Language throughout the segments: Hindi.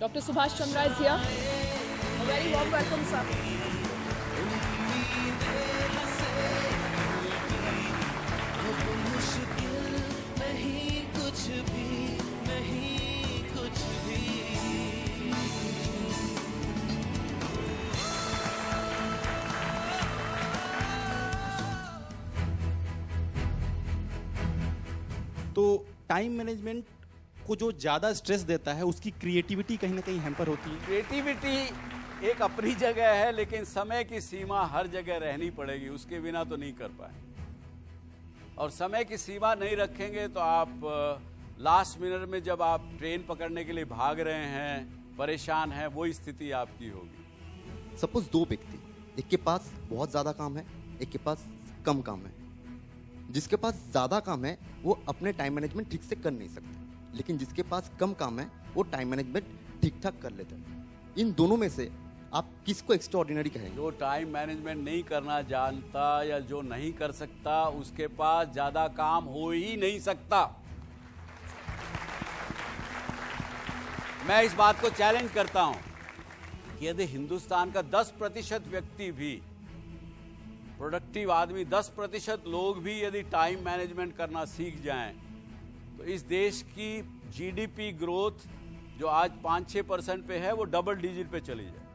Dr. Subhash Chandra is here. A very warm welcome, sir. तो टाइम मैनेजमेंट को जो ज़्यादा स्ट्रेस देता है उसकी क्रिएटिविटी कहीं ना कहीं हैम्पर होती है। क्रिएटिविटी एक अपनी जगह है, लेकिन समय की सीमा हर जगह रहनी पड़ेगी, उसके बिना तो नहीं कर पाए। और समय की सीमा नहीं रखेंगे तो आप लास्ट मिनट में जब आप ट्रेन पकड़ने के लिए भाग रहे हैं, परेशान हैं, वो स्थिति आपकी होगी। सपोज दो व्यक्ति, एक के पास बहुत ज़्यादा काम है, एक के पास कम काम है। जिसके पास ज़्यादा काम है वो अपने टाइम मैनेजमेंट ठीक से कर नहीं सकते, लेकिन जिसके पास कम काम है वो टाइम मैनेजमेंट ठीक ठाक कर लेते हैं। इन दोनों में से आप किसको एक्स्ट्राऑर्डिनरी कहेंगे? जो टाइम मैनेजमेंट नहीं करना जानता या जो नहीं कर सकता, उसके पास ज़्यादा काम हो ही नहीं सकता। मैं इस बात को चैलेंज करता हूं कि यदि हिंदुस्तान का 10% व्यक्ति भी, प्रोडक्टिव आदमी 10% लोग भी यदि टाइम मैनेजमेंट करना सीख जाएं, तो इस देश की जीडीपी ग्रोथ जो आज 5-6% पे है वो डबल डिजिट पे चली जाए।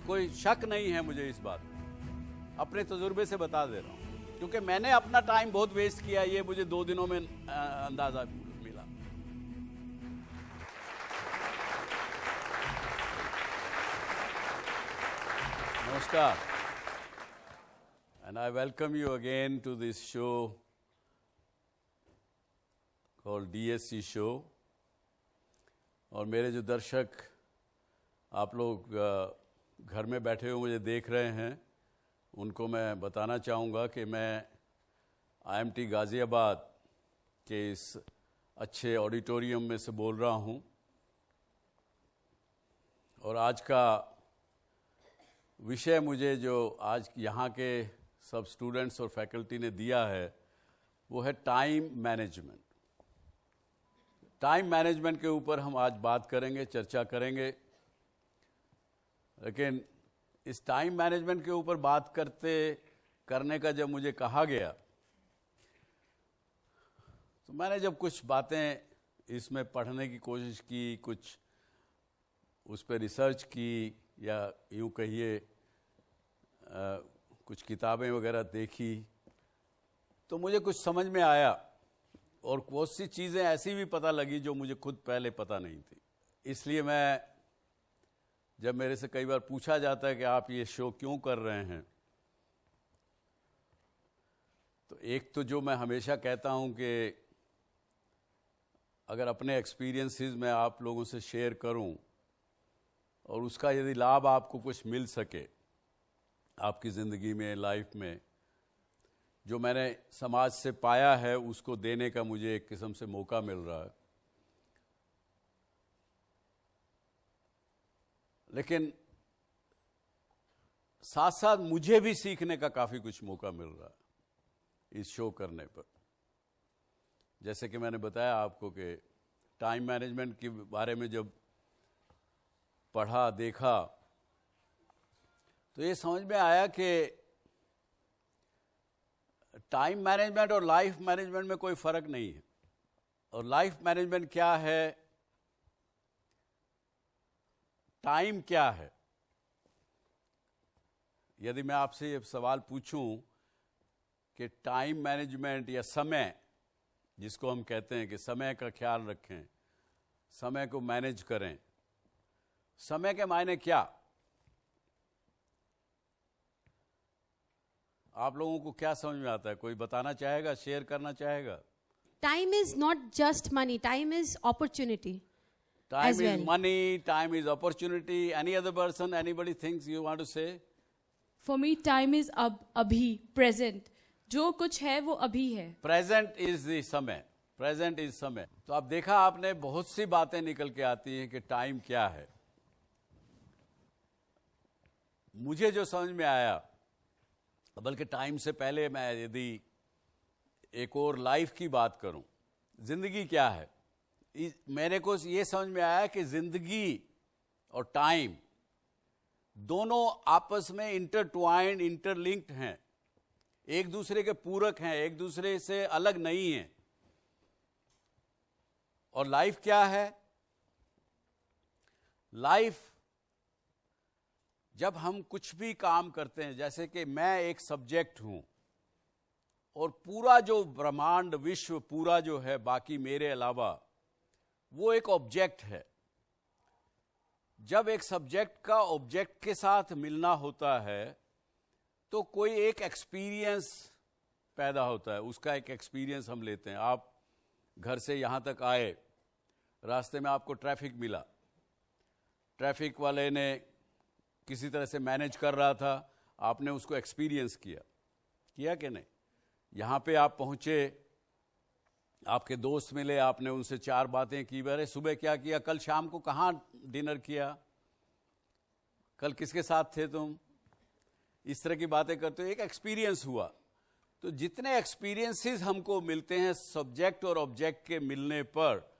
कोई शक नहीं है मुझे इस बात में, अपने तजुर्बे से बता दे रहा हूं, क्योंकि मैंने अपना टाइम बहुत वेस्ट किया, ये मुझे 2 दिनों में अंदाजा मिला। नमस्कार, and I welcome you again to this show called DSC show। और मेरे जो दर्शक, आप लोग घर में बैठे हुए मुझे देख रहे हैं, उनको मैं बताना चाहूँगा कि मैं IMT गाज़ियाबाद के इस अच्छे ऑडिटोरियम में से बोल रहा हूँ। और आज का विषय मुझे जो आज यहाँ के सब स्टूडेंट्स और फैकल्टी ने दिया है वो है टाइम मैनेजमेंट। टाइम मैनेजमेंट के ऊपर हम आज बात करेंगे, चर्चा करेंगे। लेकिन इस टाइम मैनेजमेंट के ऊपर बात करने का जब मुझे कहा गया, तो मैंने जब कुछ बातें इसमें पढ़ने की कोशिश की, कुछ उस पर रिसर्च की, या यूँ कहिए कुछ किताबें वगैरह देखी, तो मुझे कुछ समझ में आया। और बहुत सी चीज़ें ऐसी भी पता लगी जो मुझे खुद पहले पता नहीं थी। इसलिए मैं, जब मेरे से कई बार पूछा जाता है कि आप ये शो क्यों कर रहे हैं, तो एक तो जो मैं हमेशा कहता हूँ कि अगर अपने एक्सपीरियंसेस में आप लोगों से शेयर करूँ और उसका यदि लाभ आपको कुछ मिल सके आपकी ज़िंदगी में, लाइफ में, जो मैंने समाज से पाया है उसको देने का मुझे एक किस्म से मौका मिल रहा है। लेकिन साथ साथ मुझे भी सीखने का काफ़ी कुछ मौका मिल रहा है इस शो करने पर। जैसे कि मैंने बताया आपको कि टाइम मैनेजमेंट के बारे में जब पढ़ा, देखा, तो ये समझ में आया कि टाइम मैनेजमेंट और लाइफ मैनेजमेंट में कोई फ़र्क नहीं है। और लाइफ मैनेजमेंट क्या है, टाइम क्या है। यदि मैं आपसे ये सवाल पूछूं कि टाइम मैनेजमेंट या समय, जिसको हम कहते हैं कि समय का ख्याल रखें, समय को मैनेज करें, समय के मायने क्या, आप लोगों को क्या समझ में आता है? कोई बताना चाहेगा, शेयर करना चाहेगा? Time is not just money. Time is opportunity. Time as is well. money, time is opportunity. Any other person, anybody thinks you want to say? For me, time is abhi, present. जो कुछ है वो अभी है। Present is the समय, present is समय। तो अब देखा आपने, बहुत सी बातें निकल के आती हैं कि टाइम क्या है। मुझे जो समझ में आया, बल्कि टाइम से पहले मैं यदि एक और लाइफ की बात करूं, जिंदगी क्या है, मेरे को ये समझ में आया कि जिंदगी और टाइम दोनों आपस में इंटरट्वाइंड, इंटरलिंक्ड हैं, एक दूसरे के पूरक हैं, एक दूसरे से अलग नहीं हैं। और लाइफ क्या है? लाइफ जब हम कुछ भी काम करते हैं, जैसे कि मैं एक सब्जेक्ट हूं और पूरा जो ब्रह्मांड, विश्व पूरा जो है बाकी मेरे अलावा, वो एक ऑब्जेक्ट है। जब एक सब्जेक्ट का ऑब्जेक्ट के साथ मिलना होता है तो कोई एक एक्सपीरियंस पैदा होता है, उसका एक एक्सपीरियंस हम लेते हैं। आप घर से यहाँ तक आए, रास्ते में आपको ट्रैफिक मिला, ट्रैफिक वाले ने किसी तरह से मैनेज कर रहा था, आपने उसको एक्सपीरियंस किया कि नहीं? यहाँ पे आप पहुँचे, आपके दोस्त मिले, आपने उनसे 4 बातें की, अरे सुबह क्या किया, कल शाम को कहाँ डिनर किया, कल किसके साथ थे तुम, इस तरह की बातें करते हो, एक एक्सपीरियंस हुआ। तो जितने एक्सपीरियंसेस हमको मिलते हैं सब्जेक्ट और ऑब्जेक्ट के मिलने पर,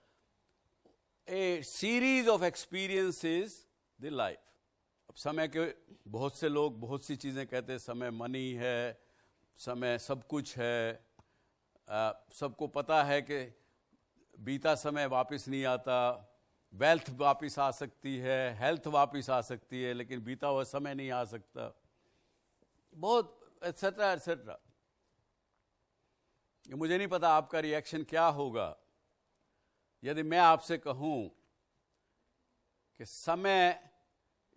a series of experiences the life. अब समय के बहुत से लोग बहुत सी चीज़ें कहते हैं, समय मनी है, समय सब कुछ है, सबको पता है कि बीता समय वापस नहीं आता, वेल्थ वापस आ सकती है, हेल्थ वापस आ सकती है, लेकिन बीता हुआ समय नहीं आ सकता, बहुत एटसेट्रा एटसेट्रा। मुझे नहीं पता आपका रिएक्शन क्या होगा यदि मैं आपसे कहूं कि समय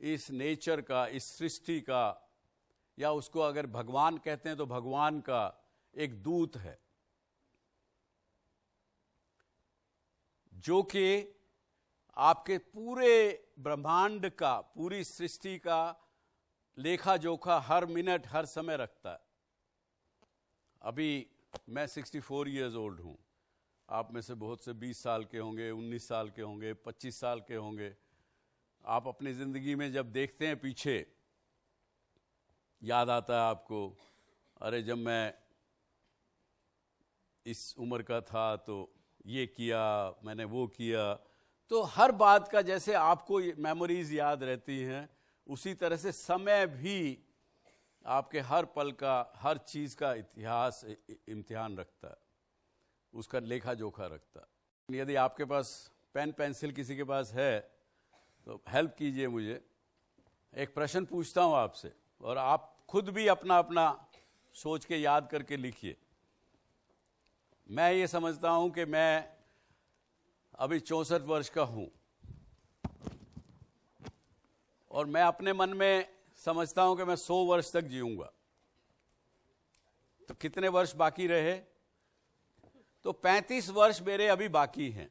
इस नेचर का, इस सृष्टि का, या उसको अगर भगवान कहते हैं तो भगवान का एक दूत है, जो कि आपके पूरे ब्रह्मांड का, पूरी सृष्टि का लेखा जोखा हर मिनट, हर समय रखता है। अभी मैं 64 इयर्स ओल्ड हूं, आप में से बहुत से 20 साल के होंगे, 19 साल के होंगे, 25 साल के होंगे। आप अपनी जिंदगी में जब देखते हैं पीछे, याद आता है आपको, अरे जब मैं इस उम्र का था तो ये किया, मैंने वो किया। तो हर बात का जैसे आपको मेमोरीज याद रहती हैं, उसी तरह से समय भी आपके हर पल का, हर चीज का इतिहास, इम्तिहान रखता है, उसका लेखा जोखा रखता है। यदि आपके पास पेन पेंसिल किसी के पास है तो हेल्प कीजिए मुझे। एक प्रश्न पूछता हूं आपसे, और आप खुद भी अपना अपना सोच के याद करके लिखिए। मैं ये समझता हूं कि मैं अभी 64 वर्ष का हूं, और मैं अपने मन में समझता हूं कि मैं 100 वर्ष तक जीऊंगा। तो कितने वर्ष बाकी रहे? तो 35 वर्ष मेरे अभी बाकी हैं।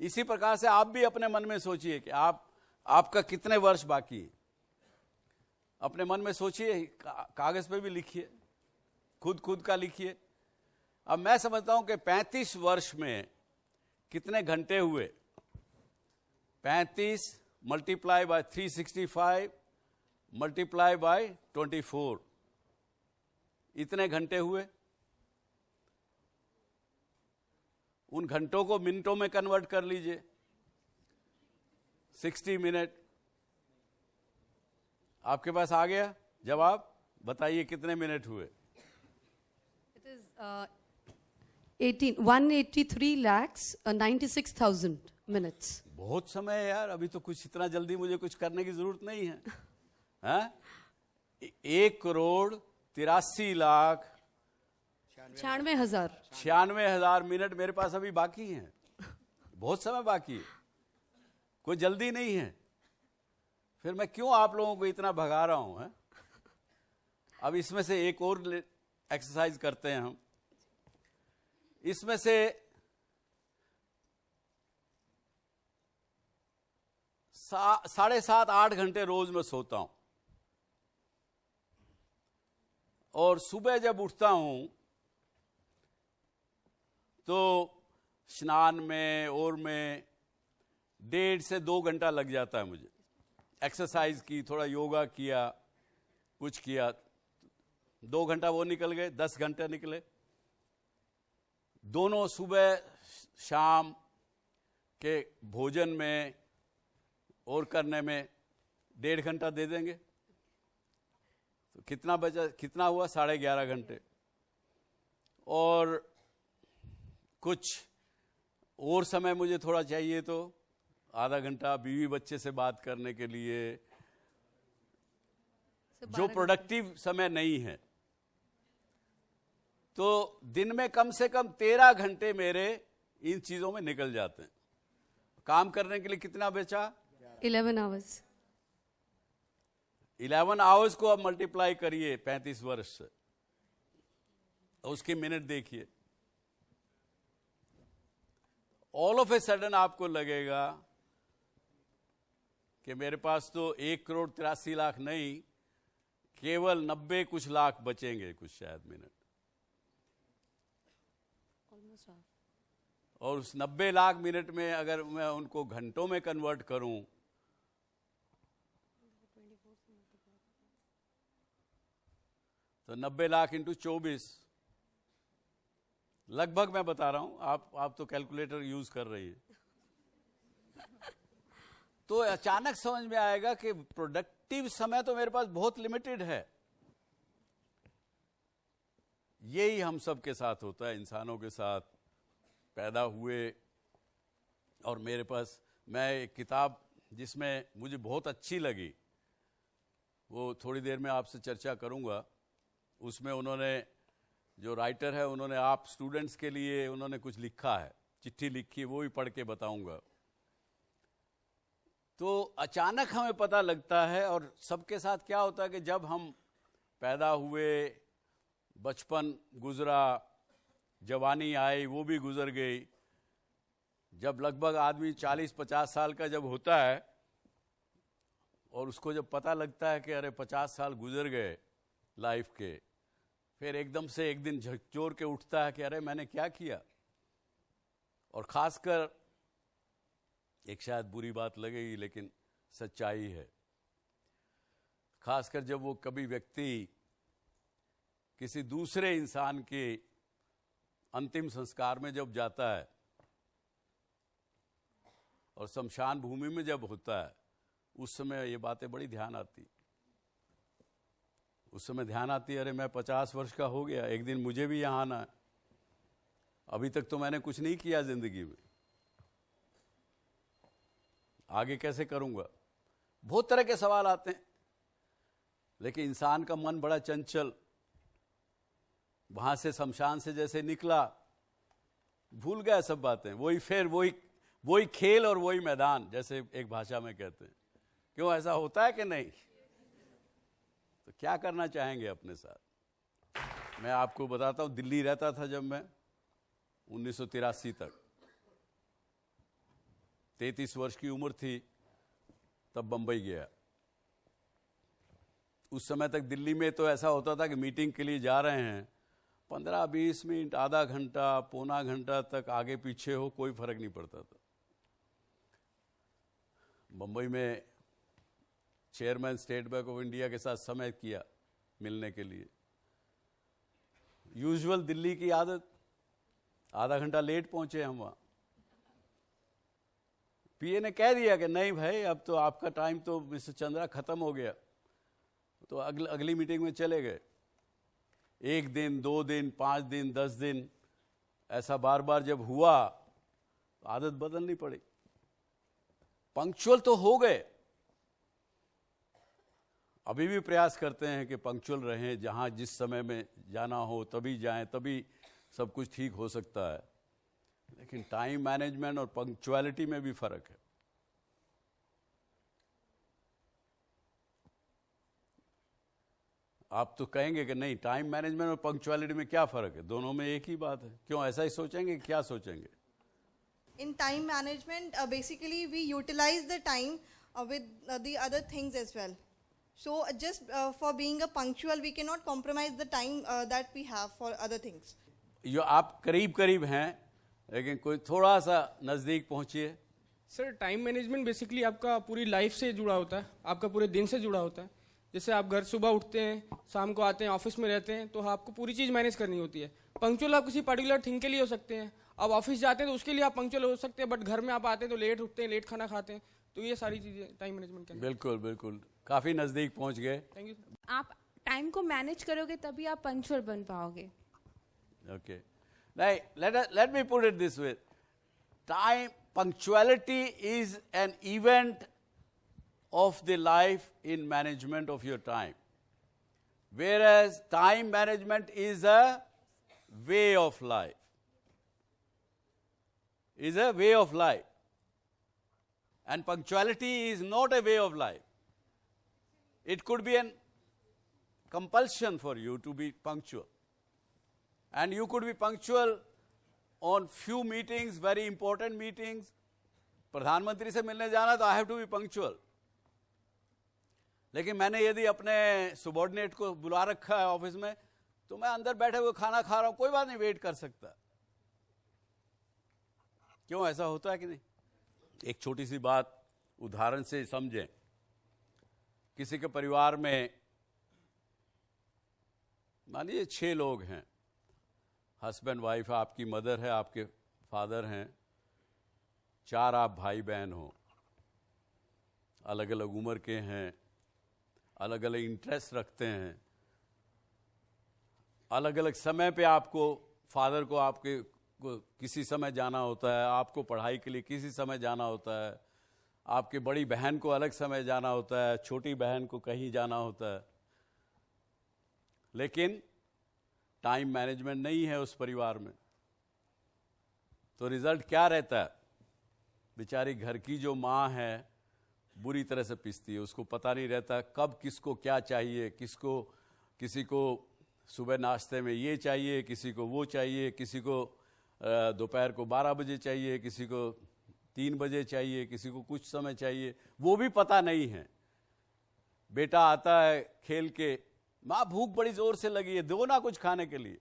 इसी प्रकार से आप भी अपने मन में सोचिए कि आपका कितने वर्ष बाकी है। अपने मन में सोचिए, कागज पे भी लिखिए, खुद का लिखिए। अब मैं समझता हूं कि 35 वर्ष में कितने घंटे हुए? 35 मल्टीप्लाई बाय 365 मल्टीप्लाई बाय 24, इतने घंटे हुए। उन घंटों को मिनटों में कन्वर्ट कर लीजिए, 60 मिनट। आपके पास आ गया जवाब? बताइए कितने मिनट हुए? It is 183,96,000 minutes. बहुत समय है यार, अभी तो कुछ इतना जल्दी मुझे कुछ करने की जरूरत नहीं है। हाँ? 1,83,96,000 96,000 मिनट मेरे पास अभी बाकी हैं। बहुत समय बाकी है, कोई जल्दी नहीं है। फिर मैं क्यों आप लोगों को इतना भगा रहा हूं? है? अब इसमें से एक और एक्सरसाइज करते हैं हम। इसमें से 7.5-8 घंटे रोज मैं सोता हूं, और सुबह जब उठता हूं तो स्नान में और में 1.5 से 2 घंटा लग जाता है मुझे। एक्सरसाइज की, थोड़ा योगा किया, कुछ किया, 2 घंटा वो निकल गए, 10 घंटे निकले। दोनों सुबह शाम कि भोजन में और करने में 1.5 घंटा दे देंगे तो कितना बचा, कितना हुआ? 11.5 घंटे। और कुछ और समय मुझे थोड़ा चाहिए तो आधा घंटा बीवी बच्चे से बात करने के लिए, जो प्रोडक्टिव समय नहीं है। तो दिन में कम से कम 13 घंटे मेरे इन चीजों में निकल जाते हैं। काम करने के लिए कितना बचा? 11 hours. 11 आवर्स को अब मल्टीप्लाई करिए 35 वर्ष से, उसकी मिनट देखिए। ऑल ऑफ ए सडन आपको लगेगा कि मेरे पास तो 1,83,00,000 नहीं, केवल 90 कुछ लाख बचेंगे, कुछ शायद मिनट। और उस 90 लाख मिनट में अगर मैं उनको घंटों में कन्वर्ट करूं तो 90 लाख इंटू 24, लगभग मैं बता रहा हूं, आप तो कैलकुलेटर यूज कर रही हैं। तो अचानक समझ में आएगा कि प्रोडक्टिव समय तो मेरे पास बहुत लिमिटेड है। यही हम सब के साथ होता है, इंसानों के साथ पैदा हुए। और मेरे पास, मैं एक किताब जिसमें मुझे बहुत अच्छी लगी, वो थोड़ी देर में आपसे चर्चा करूंगा। उसमें उन्होंने, जो राइटर है, उन्होंने आप स्टूडेंट्स के लिए उन्होंने कुछ लिखा है, चिट्ठी लिखी, वो भी पढ़ के बताऊंगा। तो अचानक हमें पता लगता है, और सबके साथ क्या होता है कि जब हम पैदा हुए, बचपन गुजरा, जवानी आई, वो भी गुजर गई। जब लगभग आदमी 40-50 साल का जब होता है और उसको जब पता लगता है कि अरे 50 साल गुजर गए लाइफ के, फिर एकदम से एक दिन झकझोर के उठता है कि अरे मैंने क्या किया। और खासकर, एक शायद बुरी बात लगेगी लेकिन सच्चाई है, खासकर जब वो कभी व्यक्ति किसी दूसरे इंसान के अंतिम संस्कार में जब जाता है और शमशान भूमि में जब होता है, उस समय ये बातें बड़ी ध्यान आती। उस समय ध्यान आती, अरे मैं 50 वर्ष का हो गया, एक दिन मुझे भी यहाँ आना है। अभी तक तो मैंने कुछ नहीं किया जिंदगी में, आगे कैसे करूंगा? बहुत तरह के सवाल आते हैं। लेकिन इंसान का मन बड़ा चंचल, वहां से शमशान से जैसे निकला, भूल गया सब बातें। वही खेल और वही मैदान, जैसे एक भाषा में कहते हैं। क्यों, ऐसा होता है कि नहीं? तो क्या करना चाहेंगे अपने साथ? मैं आपको बताता हूं, दिल्ली रहता था जब मैं 1983 तक, 33 वर्ष की उम्र थी, तब बंबई गया। उस समय तक दिल्ली में तो ऐसा होता था कि मीटिंग के लिए जा रहे हैं, 15-20 मिनट, आधा घंटा, पौना घंटा तक आगे पीछे हो, कोई फर्क नहीं पड़ता था। बंबई में chairman state bank of India के साथ समय किया मिलने के लिए। यूजुअल दिल्ली की आदत, आधा घंटा लेट पहुंचे हम वहां। पीए ने कह दिया कि नहीं भाई, अब तो आपका टाइम तो मिस्टर चंद्रा खत्म हो गया। तो अगली मीटिंग में चले गए। 1 दिन, 2 दिन, 5 दिन, 10 दिन, ऐसा बार बार जब हुआ, आदत बदलनी पड़ी। पंक्चुअल तो हो गए, अभी भी प्रयास करते हैं कि पंक्चुअल रहें, जहां जिस समय में जाना हो तभी जाएं, तभी सब कुछ ठीक हो सकता है। लेकिन टाइम मैनेजमेंट और पंक्चुअलिटी में भी फर्क है। आप तो कहेंगे कि नहीं, टाइम मैनेजमेंट और पंक्चुअलिटी में क्या फर्क है? दोनों में एक ही बात है। क्यों, ऐसा ही सोचेंगे? क्या सोचेंगे? In time management, basically we utilize the time with the other things as well. So just for being a punctual, we cannot compromise the time that we have for other things. आप करीब करीब हैं, लेकिन कोई थोड़ा सा नजदीक पहुंचिए। सर, टाइम मैनेजमेंट बेसिकली आपका पूरी लाइफ से जुड़ा होता है, आपका पूरे दिन से जुड़ा होता है। जैसे आप घर सुबह उठते हैं, शाम को आते हैं, ऑफिस में रहते हैं, तो आपको पूरी चीज़ मैनेज करनी होती है। पंक्चुअल आप किसी पर्टिकुलर थिंग के लिए हो सकते हैं, अब ऑफिस जाते हैं तो उसके लिए आप पंक्चुअल हो सकते हैं, बट घर में आप आते हैं तो लेट उठते हैं, लेट खाना खाते हैं, तो ये सारी चीजें टाइम मैनेजमेंट के अंदर। बिल्कुल बिल्कुल, काफी नजदीक पहुंच गए। Thank you. आप टाइम को मैनेज करोगे तभी आप पंक्चुअल बन पाओगे। Okay. Now, let me put it this way. Punctuality is an event of the life in management of your time. Whereas time management is a way of life. Is a way of life. And punctuality is not a way of life. It could be an compulsion for you to be punctual. And you could be punctual on few meetings, very important meetings. प्रधानमंत्री से मिलने जाना तो I have to be punctual. लेकिन मैंने यदि अपने subordinate को बुला रखा है ऑफिस में, तो मैं अंदर बैठे हुए खाना खा रहा हूं, कोई बात नहीं, वेट कर सकता। क्यों ऐसा होता है कि नहीं? एक छोटी सी बात उदाहरण से समझें। किसी के परिवार में मानिए 6 लोग हैं, हस्बैंड वाइफ, आपकी मदर है, आपके फादर हैं, 4 आप भाई बहन हो, अलग अलग उम्र के हैं, अलग अलग इंटरेस्ट रखते हैं, अलग अलग समय पे आपको, फादर को आपके को किसी समय जाना होता है, आपको पढ़ाई के लिए किसी समय जाना होता है, आपके बड़ी बहन को अलग समय जाना होता है, छोटी बहन को कहीं जाना होता है। लेकिन टाइम मैनेजमेंट नहीं है उस परिवार में, तो रिजल्ट क्या रहता है? बेचारी घर की जो माँ है बुरी तरह से पिसती है, उसको पता नहीं रहता कब किसको क्या चाहिए, किसी को सुबह नाश्ते में ये चाहिए, किसी को वो चाहिए, किसी को दोपहर को 12 बजे चाहिए, किसी को 3 बजे चाहिए, किसी को कुछ समय चाहिए, वो भी पता नहीं है। बेटा आता है खेल के, माँ भूख बड़ी जोर से लगी है, दो ना कुछ खाने के लिए,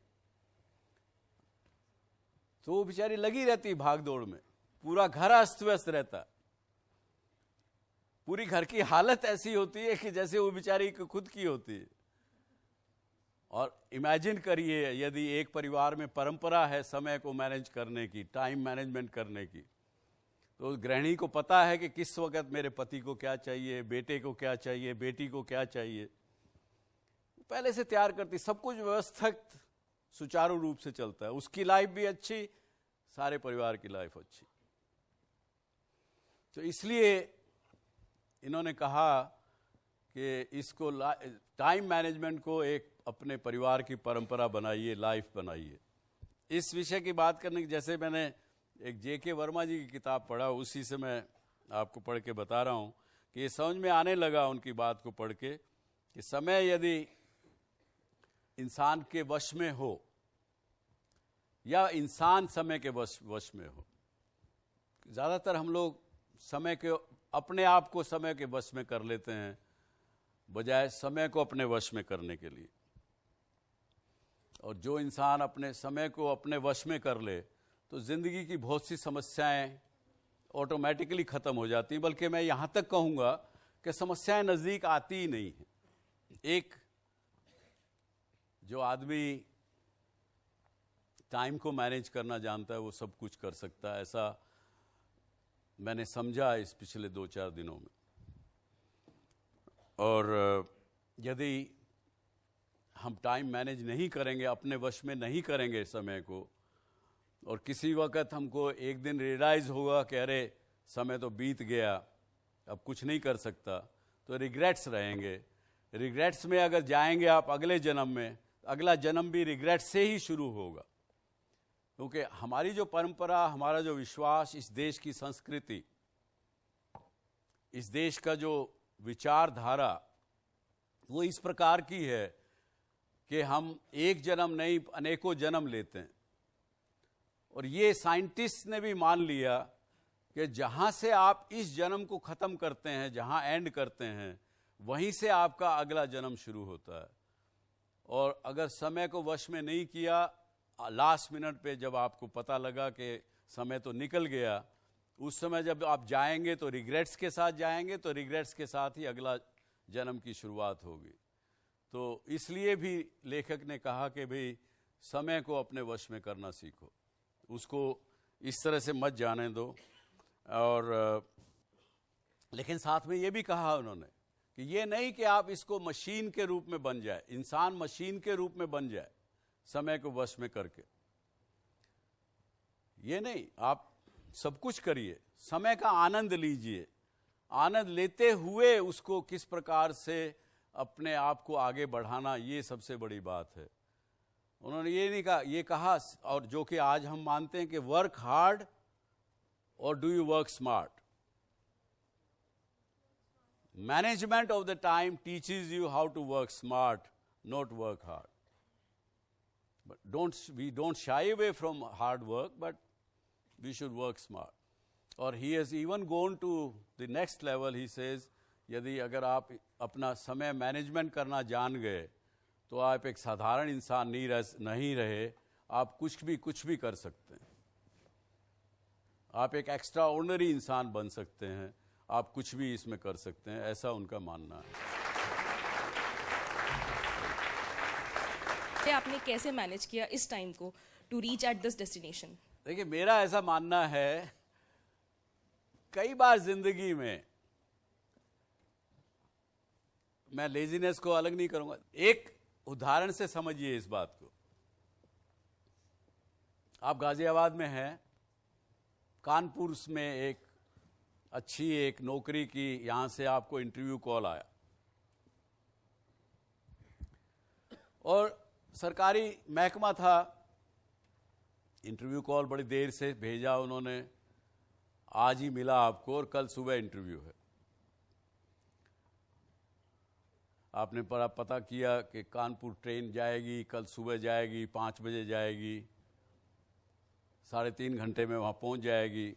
तो वो बेचारी लगी रहती भाग दौड़ में, पूरा घर अस्त व्यस्त रहता, पूरी घर की हालत ऐसी होती है कि जैसे वो बेचारी खुद की होती है। और इमेजिन करिए यदि एक परिवार में परंपरा है समय को मैनेज करने की, टाइम मैनेजमेंट करने की, तो गृहिणी को पता है कि किस वक्त मेरे पति को क्या चाहिए, बेटे को क्या चाहिए, बेटी को क्या चाहिए, पहले से तैयार करती, सब कुछ व्यवस्थित सुचारू रूप से चलता है, उसकी लाइफ भी अच्छी, सारे परिवार की लाइफ अच्छी। तो इसलिए इन्होंने कहा कि इसको टाइम मैनेजमेंट को एक अपने परिवार की परंपरा बनाइए, लाइफ बनाइए। इस विषय की बात करने की, जैसे मैंने एक J.K. वर्मा जी की किताब पढ़ा, उसी से मैं आपको पढ़ के बता रहा हूँ कि ये समझ में आने लगा उनकी बात को पढ़ के कि समय यदि इंसान के वश में हो या इंसान समय के वश में हो, ज़्यादातर हम लोग समय के, अपने आप को समय के वश में कर लेते हैं बजाय समय को अपने वश में करने के लिए। और जो इंसान अपने समय को अपने वश में कर ले तो ज़िंदगी की बहुत सी समस्याएं ऑटोमेटिकली ख़त्म हो जाती हैं, बल्कि मैं यहाँ तक कहूँगा कि समस्याएं नज़दीक आती ही नहीं हैं। एक जो आदमी टाइम को मैनेज करना जानता है वो सब कुछ कर सकता है, ऐसा मैंने समझा इस पिछले 2-4 दिनों में। और यदि हम टाइम मैनेज नहीं करेंगे, अपने वश में नहीं करेंगे समय को, और किसी वक्त हमको एक दिन रियलाइज़ होगा कि अरे समय तो बीत गया, अब कुछ नहीं कर सकता, तो रिग्रेट्स रहेंगे। रिग्रेट्स में अगर जाएंगे आप अगले जन्म में, अगला जन्म भी रिग्रेट से ही शुरू होगा, क्योंकि हमारी जो परंपरा, हमारा जो विश्वास, इस देश की संस्कृति, इस देश का जो विचारधारा, वो इस प्रकार की है कि हम एक जन्म नहीं अनेकों जन्म लेते हैं। और ये साइंटिस्ट ने भी मान लिया कि जहाँ से आप इस जन्म को ख़त्म करते हैं, जहाँ एंड करते हैं, वहीं से आपका अगला जन्म शुरू होता है। और अगर समय को वश में नहीं किया, लास्ट मिनट पे जब आपको पता लगा कि समय तो निकल गया, उस समय जब आप जाएंगे तो रिग्रेट्स के साथ जाएंगे, तो रिग्रेट्स के साथ ही अगला जन्म की शुरुआत होगी। तो इसलिए भी लेखक ने कहा कि भाई समय को अपने वश में करना सीखो, उसको इस तरह से मत जाने दो। और लेकिन साथ में ये भी कहा उन्होंने कि ये नहीं कि आप इसको मशीन के रूप में बन जाए, इंसान मशीन के रूप में बन जाए समय को वश में करके। ये नहीं, आप सब कुछ करिए, समय का आनंद लीजिए, आनंद लेते हुए उसको किस प्रकार से अपने आप को आगे बढ़ाना, ये सबसे बड़ी बात है। उन्होंने ये नहीं कहा, ये कहा, और जो कि आज हम मानते हैं कि वर्क हार्ड और do you work smart. Management of the time teaches you how to work smart, not work hard. But we don't shy away from hard work, but we should work smart. और he has even gone to the next level. He says, यदि अगर आप अपना समय मैनेजमेंट करना जान गए तो आप एक साधारण इंसान नहीं रहे, आप कुछ भी कर सकते हैं। आप एक एक्स्ट्रा ऑर्डिनरी इंसान बन सकते हैं, आप कुछ भी इसमें कर सकते हैं, ऐसा उनका मानना है। आपने कैसे मैनेज किया इस टाइम को to reach at this destination? देखिए, मेरा ऐसा मानना है, कई बार जिंदगी में मैं लेजीनेस को अलग नहीं करूंगा। एक उदाहरण से समझिए इस बात को। आप गाजियाबाद में हैं, कानपुर में एक नौकरी की, यहां से आपको इंटरव्यू कॉल आया और सरकारी महकमा था। इंटरव्यू कॉल बड़ी देर से भेजा उन्होंने, आज ही मिला आपको और कल सुबह इंटरव्यू है। आपने पता किया कि कानपुर ट्रेन जाएगी, कल सुबह जाएगी, 5 बजे जाएगी, 3.5 घंटे में वहाँ पहुँच जाएगी।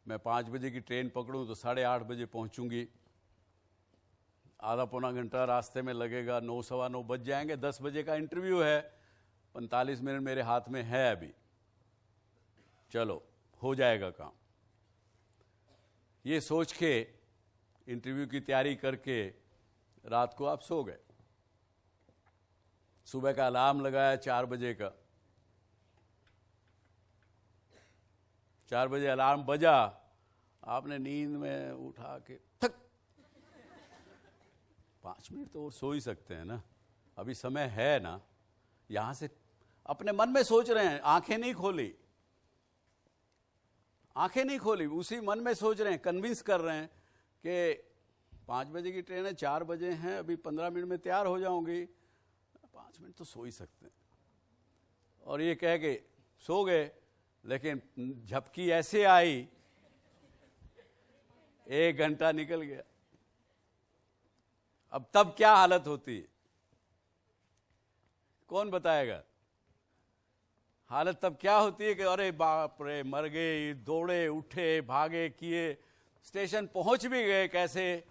मैं 5 बजे की ट्रेन पकड़ूँ तो 8:30 बजे पहुँचूँगी, आधा पौना घंटा रास्ते में लगेगा, 9 सवा 9 बज जाएंगे। 10 बजे का इंटरव्यू है, 45 मिनट मेरे हाथ में है अभी, चलो हो जाएगा काम। ये सोच के इंटरव्यू की तैयारी करके रात को आप सो गए। सुबह का अलार्म लगाया 4 बजे का, 4 बजे अलार्म बजा, आपने नींद में उठा के 5 मिनट तो और सो ही सकते हैं ना, अभी समय है ना। यहां से अपने मन में सोच रहे हैं, आंखें नहीं खोली, उसी मन में सोच रहे हैं, कन्विंस कर रहे हैं कि 5 बजे की ट्रेन है, 4 बजे हैं, अभी 15 मिनट में तैयार हो जाऊंगी, 5 मिनट तो सो ही सकते हैं। और ये कह के सो गए, लेकिन झपकी ऐसे आई, 1 घंटा निकल गया। अब तब क्या हालत होती है, कौन बताएगा? हालत तब क्या होती है कि अरे बाप रे, मर गए, दौड़े, उठे, भागे, किए, स्टेशन पहुंच भी गए कैसे,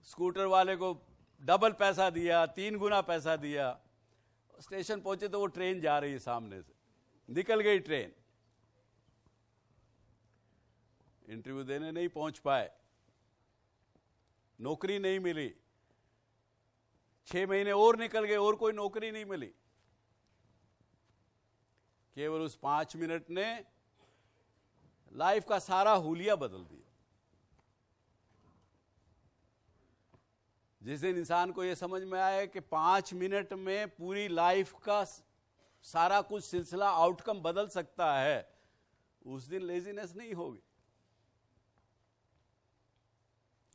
स्कूटर वाले को डबल पैसा दिया, 3 गुना पैसा दिया, स्टेशन पहुंचे तो वो ट्रेन जा रही है सामने से, निकल गई ट्रेन। इंटरव्यू देने नहीं पहुंच पाए, नौकरी नहीं मिली, 6 महीने और निकल गए और कोई नौकरी नहीं मिली। केवल उस 5 मिनट ने लाइफ का सारा हुलिया बदल दिया। जिस दिन इंसान को यह समझ में आया कि 5 मिनट में पूरी लाइफ का सारा कुछ सिलसिला, आउटकम बदल सकता है, उस दिन लेजीनेस नहीं होगी।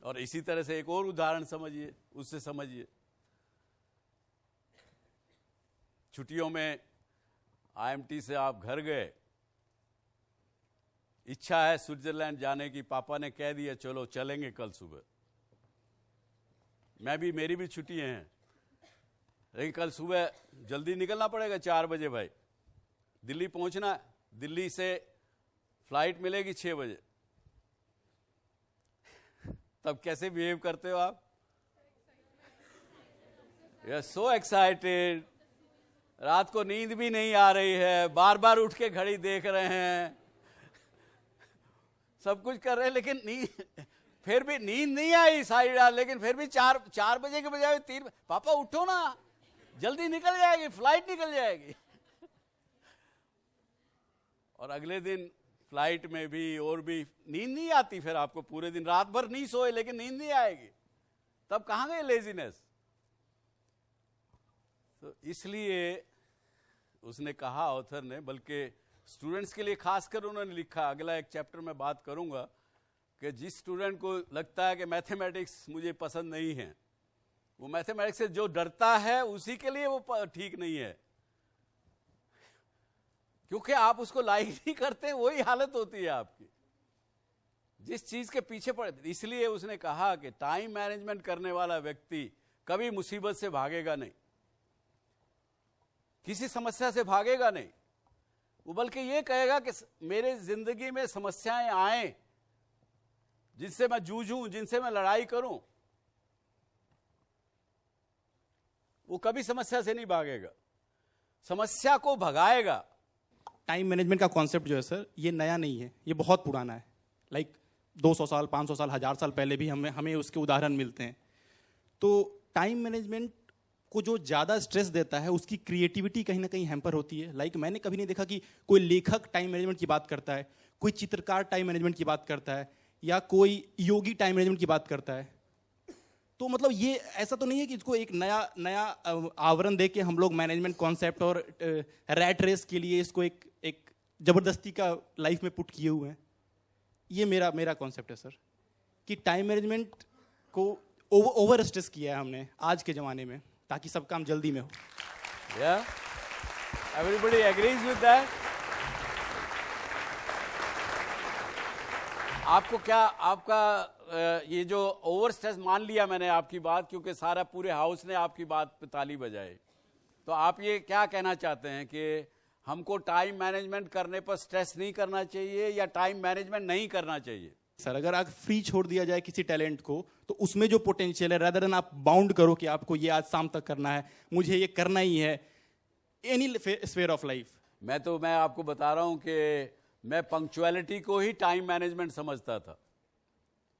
और इसी तरह से एक और उदाहरण समझिए, उससे समझिए। छुट्टियों में IMT से आप घर गए, इच्छा है स्विट्जरलैंड जाने की, पापा ने कह दिया चलो चलेंगे कल सुबह। मेरी भी छुट्टियां हैं, लेकिन कल सुबह जल्दी निकलना पड़ेगा, 4 बजे भाई दिल्ली पहुंचना। दिल्ली से फ्लाइट मिलेगी 6 बजे। तब कैसे बिहेव करते हो आप? यू आर सो एक्साइटेड, रात को नींद भी नहीं आ रही है, बार बार उठ के घड़ी देख रहे हैं, सब कुछ कर रहे हैं, लेकिन फिर भी नींद नहीं आई सारी रात, लेकिन फिर भी 4 बजे के बजाय 3, पापा उठो ना, जल्दी निकल जाएगी फ्लाइट, निकल जाएगी। और अगले दिन फ्लाइट में भी और भी नींद नहीं आती, फिर आपको पूरे दिन रात भर नहीं सोए लेकिन नींद नहीं आएगी, तब कहां गए लेजीनेस। तो इसलिए उसने कहा, ऑथर ने, बल्कि स्टूडेंट्स के लिए खासकर उन्होंने लिखा, अगला एक चैप्टर में बात करूंगा, कि जिस स्टूडेंट को लगता है कि मैथमेटिक्स मुझे पसंद नहीं है, वो मैथमेटिक्स से जो डरता है उसी के लिए वो ठीक नहीं है, क्योंकि आप उसको लाइक नहीं करते, वही हालत होती है आपकी जिस चीज के पीछे पड़े। इसलिए उसने कहा कि टाइम मैनेजमेंट करने वाला व्यक्ति कभी मुसीबत से भागेगा नहीं, किसी समस्या से भागेगा नहीं, वो बल्कि ये कहेगा कि मेरे जिंदगी में समस्याएं आए जिनसे मैं जूझूं, जिनसे मैं लड़ाई करूं, वो कभी समस्या से नहीं भागेगा, समस्या को भगाएगा। टाइम मैनेजमेंट का कॉन्सेप्ट जो है सर, ये नया नहीं है, ये बहुत पुराना है। लाइक 200 साल, 500 साल, 1000 साल पहले भी हमें उसके उदाहरण मिलते हैं। तो टाइम मैनेजमेंट को जो ज़्यादा स्ट्रेस देता है उसकी क्रिएटिविटी कहीं ना कहीं हैम्पर होती है। लाइक मैंने कभी नहीं देखा कि कोई लेखक टाइम मैनेजमेंट की बात करता है, कोई चित्रकार टाइम मैनेजमेंट की बात करता है, या कोई योगी टाइम मैनेजमेंट की बात करता है। तो मतलब ये ऐसा तो नहीं है कि इसको एक नया आवरण दे के हम लोग मैनेजमेंट कॉन्सेप्ट और रैट रेस के लिए इसको एक जबरदस्ती का लाइफ में पुट किए हुए हैं। ये मेरा कॉन्सेप्ट है सर, कि टाइम मैनेजमेंट को ओवर स्ट्रेस किया है हमने आज के ज़माने में, ताकि सब काम जल्दी में हो। Everybody agrees with that. आपको क्या, आपका ये जो ओवर स्ट्रेस, मान लिया मैंने आपकी बात, क्योंकि सारा पूरे हाउस ने आपकी बात पे ताली बजाई, तो आप ये क्या कहना चाहते हैं कि हमको टाइम मैनेजमेंट करने पर स्ट्रेस नहीं करना चाहिए या टाइम मैनेजमेंट नहीं करना चाहिए? सर, अगर आप फ्री छोड़ दिया जाए किसी टैलेंट को, तो उसमें जो पोटेंशियल है, रादर देन आप बाउंड करो कि आपको ये आज शाम तक करना है, मुझे ये करना ही है, एनी स्फीयर ऑफ लाइफ। मैं आपको बता रहा हूं कि मैं पंक्चुअलिटी को ही टाइम मैनेजमेंट समझता था,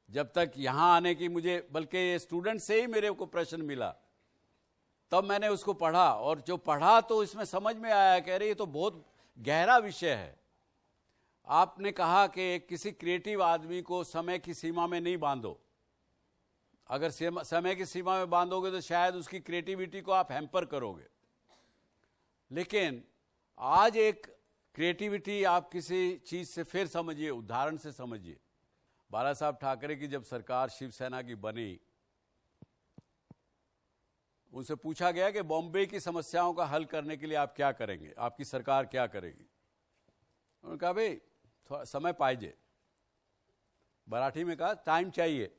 जब तक यहां आने की मुझे, बल्कि स्टूडेंट से ही मेरे को प्रश्न मिला, तब मैंने उसको पढ़ा, और जो पढ़ा तो इसमें समझ में आया, कह रहे ये तो बहुत गहरा विषय है। आपने कहा कि किसी क्रिएटिव आदमी को समय की सीमा में नहीं बांधो, अगर समय की सीमा में बांधोगे तो शायद उसकी क्रिएटिविटी को आप हैम्पर करोगे। लेकिन आज एक क्रिएटिविटी आप किसी चीज से फिर समझिए, उदाहरण से समझिए। बाला साहब ठाकरे की जब सरकार शिवसेना की बनी, उनसे पूछा गया कि बॉम्बे की समस्याओं का हल करने के लिए आप क्या करेंगे, आपकी सरकार क्या करेगी। उन्होंने कहा भाई थोड़ा समय पाइजे, मराठी में कहा टाइम चाहिए।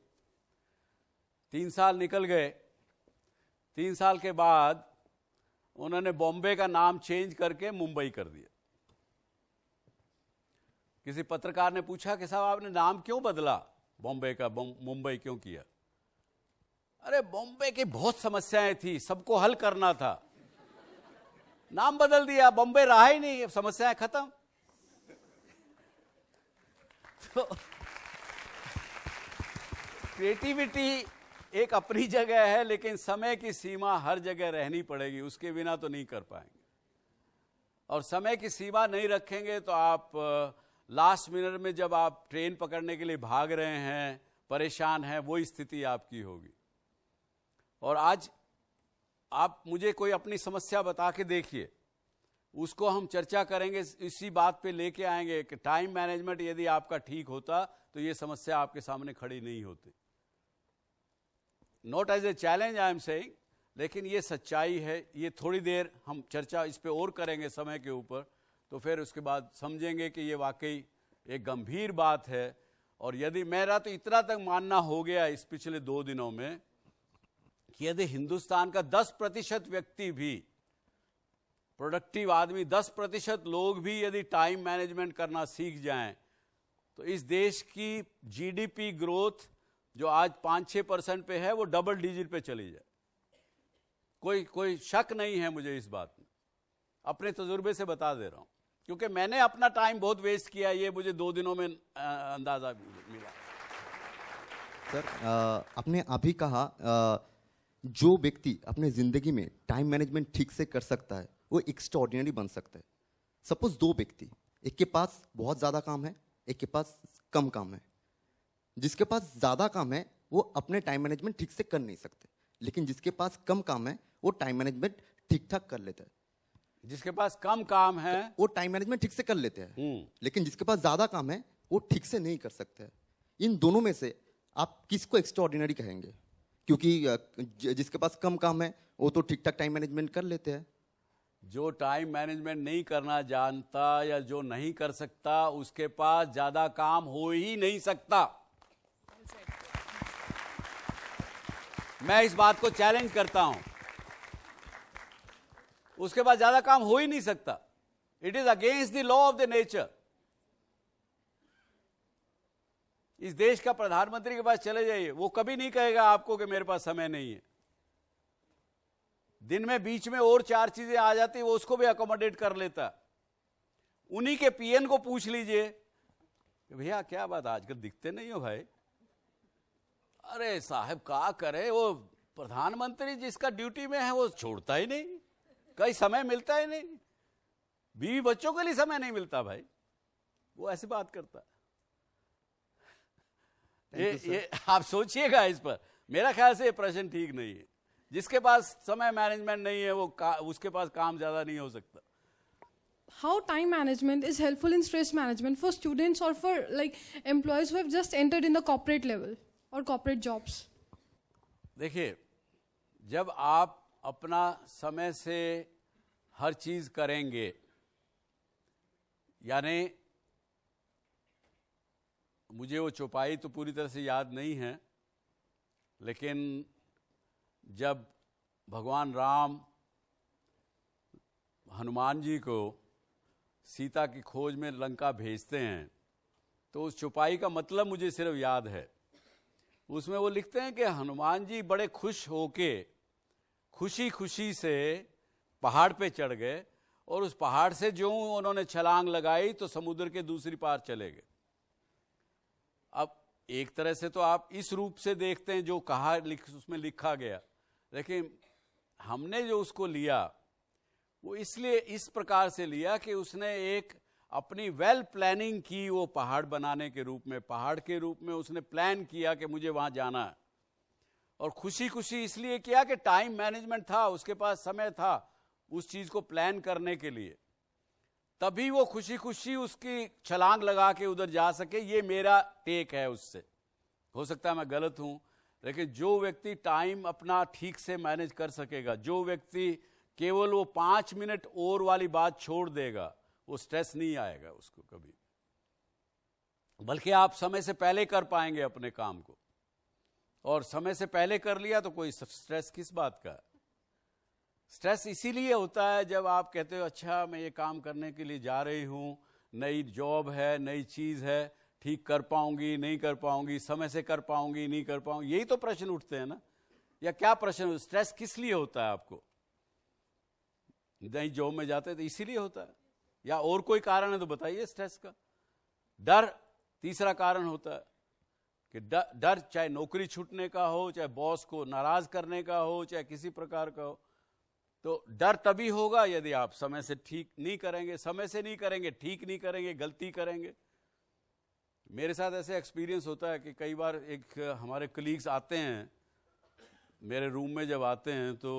3 साल निकल गए, 3 साल के बाद उन्होंने बॉम्बे का नाम चेंज करके मुंबई कर दिया। किसी पत्रकार ने पूछा कि साहब आपने नाम क्यों बदला बॉम्बे का, मुंबई क्यों किया? अरे बॉम्बे की बहुत समस्याएं थी, सबको हल करना था, नाम बदल दिया, बॉम्बे रहा ही नहीं, समस्याएं खत्म। तो क्रिएटिविटी एक अपनी जगह है, लेकिन समय की सीमा हर जगह रहनी पड़ेगी, उसके बिना तो नहीं कर पाएंगे। और समय की सीमा नहीं रखेंगे तो आप लास्ट मिनट में जब आप ट्रेन पकड़ने के लिए भाग रहे हैं, परेशान हैं, वही स्थिति आपकी होगी। और आज आप मुझे कोई अपनी समस्या बता के देखिए, उसको हम चर्चा करेंगे, इसी बात पे लेके आएंगे कि टाइम मैनेजमेंट यदि आपका ठीक होता तो ये समस्या आपके सामने खड़ी नहीं होती। Not as a challenge I am saying, लेकिन ये सच्चाई है। ये थोड़ी देर हम चर्चा इस पे और करेंगे समय के ऊपर, तो फिर उसके बाद समझेंगे कि ये वाकई एक गंभीर बात है। और यदि मेरा तो इतना तक मानना हो गया इस पिछले 2 दिनों में कि यदि हिंदुस्तान का 10% व्यक्ति भी, प्रोडक्टिव आदमी, 10% लोग भी यदि टाइम मैनेजमेंट करना सीख जाएं, तो इस देश की जीडीपी ग्रोथ जो आज 5-6% पे है, वो डबल डिजिट पे चली जाए। कोई शक नहीं है मुझे इस बात में, अपने तजुर्बे से बता दे रहा हूं, क्योंकि मैंने अपना टाइम बहुत वेस्ट किया, ये मुझे 2 दिनों में अंदाजा मिला। सर, आपने अभी कहा जो व्यक्ति अपने जिंदगी में टाइम मैनेजमेंट ठीक से कर सकता है वो एक्स्ट्राऑर्डिनरी बन सकता है। सपोज 2 व्यक्ति, एक के पास बहुत ज़्यादा काम है, एक के पास कम काम है। जिसके पास ज़्यादा काम है वो अपने टाइम मैनेजमेंट ठीक से कर नहीं सकते, लेकिन जिसके पास कम काम है वो टाइम मैनेजमेंट ठीक ठाक कर लेता है। जिसके पास कम काम है वो टाइम मैनेजमेंट ठीक से कर लेते हैं, लेकिन जिसके पास ज़्यादा काम है वो ठीक से नहीं कर सकते। इन दोनों में से आप किसको एक्स्ट्राऑर्डिनरी कहेंगे? क्योंकि जिसके पास कम काम है वो तो ठीक ठाक टाइम मैनेजमेंट कर लेते हैं। जो टाइम मैनेजमेंट नहीं करना जानता या जो नहीं कर सकता उसके पास ज्यादा काम हो ही नहीं सकता। मैं इस बात को चैलेंज करता हूं, उसके पास ज्यादा काम हो ही नहीं सकता। It is against the law of the nature. इस देश का प्रधानमंत्री के पास चले जाइए, वो कभी नहीं कहेगा आपको कि मेरे पास समय नहीं है। दिन में बीच में और 4 चीजें आ जाती, वो उसको भी अकोमोडेट कर लेता। उन्हीं के पीएन को पूछ लीजिए भैया क्या बात, आजकल दिखते नहीं हो भाई। अरे साहब क्या करे, वो प्रधानमंत्री जिसका ड्यूटी में है वो छोड़ता ही नहीं, कहीं समय मिलता ही नहीं, बीवी बच्चों के लिए समय नहीं मिलता भाई, वो ऐसी बात करता। ये आप सोचिएगा इस पर। मेरा ख्याल से ये प्रश्न ठीक नहीं है। जिसके पास समय मैनेजमेंट नहीं है वो उसके पास काम ज्यादा नहीं हो सकता। How time management is helpful in stress management for students or for like employees who have just entered in the corporate level or corporate jobs? देखिए, जब आप अपना समय से हर चीज करेंगे, यानी मुझे वो चौपाई तो पूरी तरह से याद नहीं है, लेकिन जब भगवान राम हनुमान जी को सीता की खोज में लंका भेजते हैं, तो उस चौपाई का मतलब मुझे सिर्फ याद है। उसमें वो लिखते हैं कि हनुमान जी बड़े खुश होके खुशी खुशी से पहाड़ पे चढ़ गए और उस पहाड़ से जो उन्होंने छलांग लगाई तो समुद्र के दूसरी पार चले गए। अब एक तरह से तो आप इस रूप से देखते हैं जो कहा उसमें लिखा गया, लेकिन हमने जो उसको लिया वो इसलिए इस प्रकार से लिया कि उसने एक अपनी वेल प्लानिंग की, वो पहाड़ बनाने के रूप में, पहाड़ के रूप में उसने प्लान किया कि मुझे वहां जाना है। और खुशी खुशी इसलिए किया कि टाइम मैनेजमेंट था, उसके पास समय था उस चीज को प्लान करने के लिए, तभी वो खुशी खुशी उसकी छलांग लगा के उधर जा सके। ये मेरा टेक है उससे। हो सकता है मैं गलत हूं, लेकिन जो व्यक्ति टाइम अपना ठीक से मैनेज कर सकेगा, जो व्यक्ति केवल वो 5 मिनट और वाली बात छोड़ देगा, वो स्ट्रेस नहीं आएगा उसको कभी, बल्कि आप समय से पहले कर पाएंगे अपने काम को। और समय से पहले कर लिया तो कोई स्ट्रेस किस बात का। स्ट्रेस इसीलिए होता है जब आप कहते हो अच्छा मैं ये काम करने के लिए जा रही हूं, नई जॉब है, नई चीज है, ठीक कर पाऊंगी नहीं कर पाऊंगी, समय से कर पाऊंगी नहीं कर पाऊंगी, यही तो प्रश्न उठते हैं ना। या क्या प्रश्न, स्ट्रेस किस लिए होता है आपको? नई जॉब में जाते हैं तो इसीलिए होता है, या और कोई कारण है तो बताइए स्ट्रेस का। डर तीसरा कारण होता है कि डर चाहे नौकरी छूटने का हो, चाहे बॉस को नाराज करने का हो, चाहे किसी प्रकार का हो, तो डर तभी होगा यदि आप समय से ठीक नहीं करेंगे, समय से नहीं करेंगे, ठीक नहीं करेंगे, गलती करेंगे। मेरे साथ ऐसे एक्सपीरियंस होता है कि कई बार एक हमारे कलीग्स आते हैं मेरे रूम में, जब आते हैं तो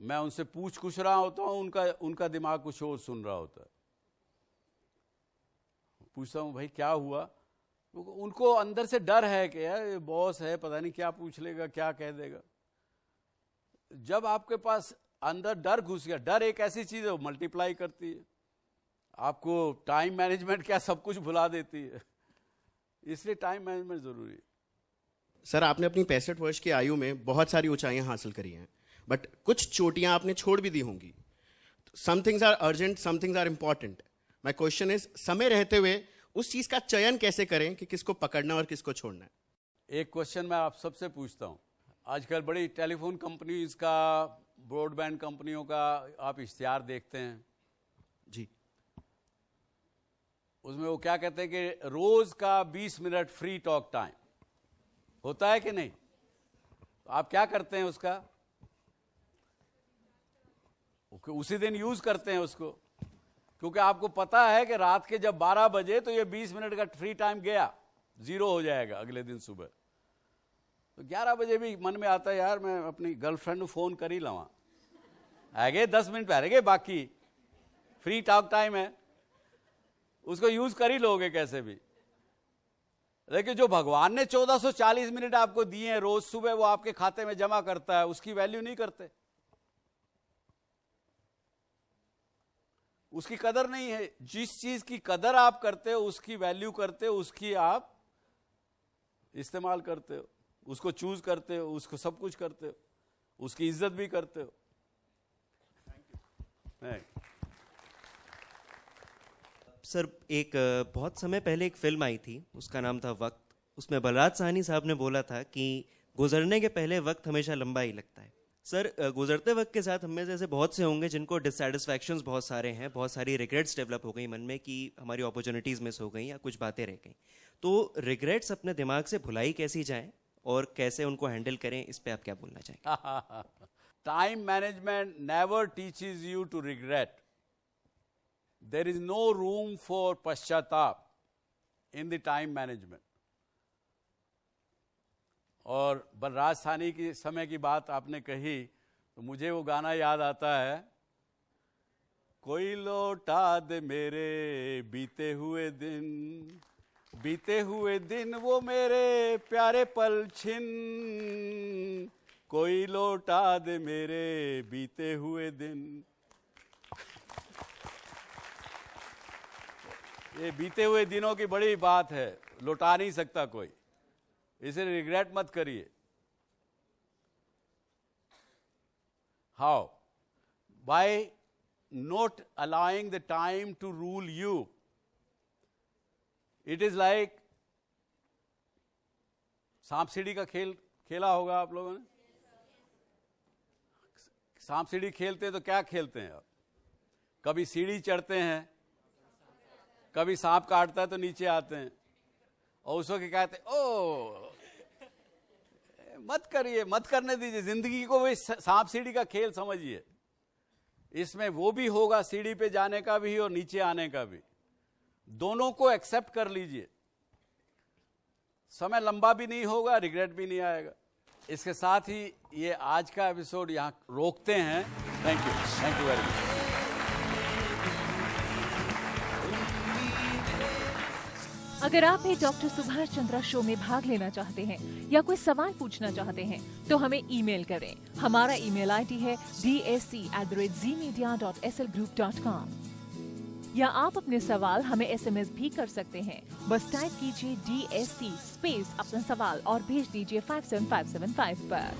मैं उनसे पूछ कुछ रहा होता हूँ, उनका दिमाग कुछ और सुन रहा होता है। पूछता हूँ भाई क्या हुआ, उनको अंदर से डर है कि यार ये बॉस है, पता नहीं क्या पूछ लेगा, क्या कह देगा। जब आपके पास अंदर डर घुस गया, डर एक ऐसी चीज है वो मल्टीप्लाई करती है, आपको टाइम मैनेजमेंट क्या सब कुछ भुला देती है। इसलिए टाइम मैनेजमेंट जरूरी है। सर आपने अपनी 65 वर्ष की आयु में बहुत सारी ऊंचाइयां हासिल करी हैं, बट कुछ चोटियां आपने छोड़ भी दी होंगी। Some things are urgent, some things are important. My question is, समय रहते हुए उस चीज का चयन कैसे करें कि किसको पकड़ना और किसको छोड़ना है? एक क्वेश्चन मैं आप सबसे पूछता हूं। आजकल बड़ी टेलीफोन कंपनीज का, ब्रॉडबैंड कंपनियों का आप इश्तिहार देखते हैं जी, उसमें वो क्या कहते हैं कि रोज का 20 मिनट फ्री टॉक टाइम होता है कि नहीं? तो आप क्या करते हैं उसका? उसी दिन यूज करते हैं उसको। क्योंकि आपको पता है कि रात के जब 12 बजे तो ये 20 मिनट का फ्री टाइम गया, जीरो हो जाएगा अगले दिन सुबह। तो 11 बजे भी मन में आता है यार मैं अपनी गर्लफ्रेंड को फोन कर ही लवा, आगे 10 मिनट रह गए बाकी, फ्री टॉक टाइम है, उसको यूज कर ही लोगे कैसे भी। लेकिन जो भगवान ने 1440 मिनट आपको दिए हैं रोज सुबह, वो आपके खाते में जमा करता है, उसकी वैल्यू नहीं करते, उसकी कदर नहीं है। जिस चीज की कदर आप करते हो, उसकी वैल्यू करते हो, उसकी आप इस्तेमाल करते हो, उसको चूज करते हो, उसको सब कुछ करते हो, उसकी इज्जत भी करते हो। सर, एक बहुत समय पहले एक फिल्म आई थी, उसका नाम था वक्त। उसमें बलराज साहनी साहब ने बोला था कि गुजरने के पहले वक्त हमेशा लंबा ही लगता है। सर, गुजरते वक्त के साथ हम में जैसे बहुत से होंगे जिनको डिससेटिस्फैक्शंस बहुत सारे हैं, बहुत सारी रिग्रेट्स डेवलप हो गई मन में कि हमारी अपॉर्चुनिटीज़ मिस हो गई या कुछ बातें रह गई। तो रिग्रेट्स अपने दिमाग से भुलाई कैसी जाएं और कैसे उनको हैंडल करें, इस पे आप क्या बोलना चाहेंगे? Time management never teaches you to regret. There is no room for पश्चाताप इन द टाइम मैनेजमेंट। और बलराज साहनी की समय की बात आपने कही तो मुझे वो गाना याद आता है, कोई लौटा दे मेरे बीते हुए दिन, बीते हुए दिन वो मेरे प्यारे पल छिन, कोई लौटा दे मेरे बीते हुए दिन। ये बीते हुए दिनों की बड़ी बात है, लौटा नहीं सकता कोई, इसे रिग्रेट मत करिए। How? By not allowing the time to rule you. It is like सांप सीढ़ी का खेल खेला होगा आप लोगों ने। सांप सीढ़ी खेलते हैं तो क्या खेलते हैं आप? कभी सीढ़ी चढ़ते हैं, कभी सांप काटता है तो नीचे आते हैं, और उस वक्त कहते हैं ओ मत करिए, मत करने दीजिए, जिंदगी को भी सांप सीढ़ी का खेल समझिए। इसमें वो भी होगा, सीढ़ी पे जाने का भी और नीचे आने का भी, दोनों को एक्सेप्ट कर लीजिए। समय लंबा भी नहीं होगा, रिग्रेट भी नहीं आएगा। इसके साथ ही ये आज का एपिसोड यहां रोकते हैं। Thank you very much. अगर आप भी डॉक्टर सुभाष चंद्रा शो में भाग लेना चाहते हैं या कोई सवाल पूछना चाहते हैं तो हमें ईमेल करें। हमारा ईमेल आईडी है dsc@zmedia.slgroup.com, या आप अपने सवाल हमें SMS भी कर सकते हैं। बस टाइप कीजिए DSC स्पेस अपना सवाल और भेज दीजिए 57575 पर।